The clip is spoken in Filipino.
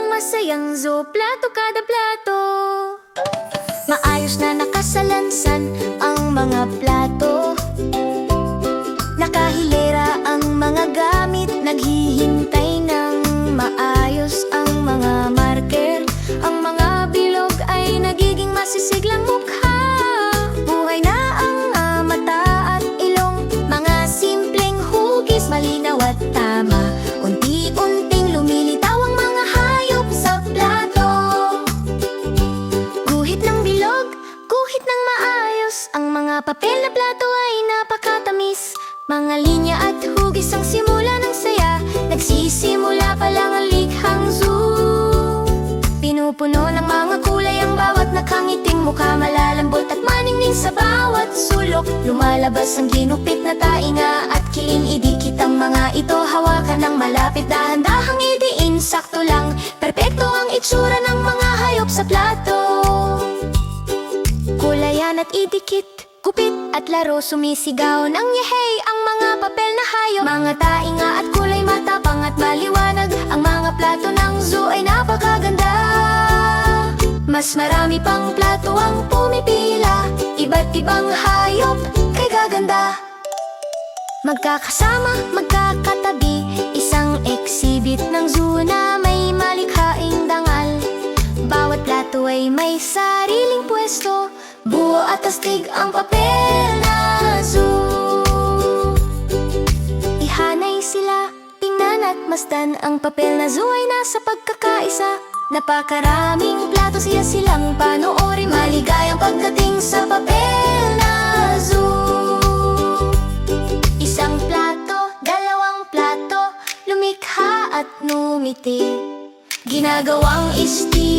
Isang masayang zoo, plato kada plato. Maayos na nakasalansan ang mga plato. Nakahilera ang mga gamit, naghihintay ng maayos ang mga marker. Ang mga bilog ay nagiging masisiglang mukha. Buhay na ang mata at ilong, mga simpleng hugis, malinaw at tama. Unti-unting lumilitaw ang mga hayop sa plato. Guhit ng bilog, guhit ng maayos, ang mga papel na plato ay napakatamis. Mga linya at hugis ang simula ng saya, nagsisimula pa lang ang likhang zoo. Pinupuno ng mga kulay ang bawat nakangiting mukha, malalambot at maningning sa bawat sulok. Lumalabas ang ginupit na tainga at kiling, idikit ang mga ito, hawakan ng malapit, dahan-dahang idiin, sakto lang. Perpekto ang itsura ng mga hayop sa plato. Kulayan at idikit, gupit at laro, sumisigaw ng yehey ang mga papel na hayop. Mga tainga at kulay, matapang at maliwanag, ang mga plato ng zoo ay napakaganda. Mas marami pang plato ang pumipila, iba't ibang hayop kay gaganda. Magkakasama, magkakatabi, isang exhibit ng zoo na may malikhaing dangal. Bawat plato ay may sariling pwesto, buo at astig ang papel na zoo. Ihanay sila, tingnan at masdan, ang papel na zoo ay nasa pagkakaisa. Napakaraming plato, siya silang panoorin, maligayang pagdating sa papel na zoo. Isang plato, dalawang plato, lumikha at numiti, ginagawang estilo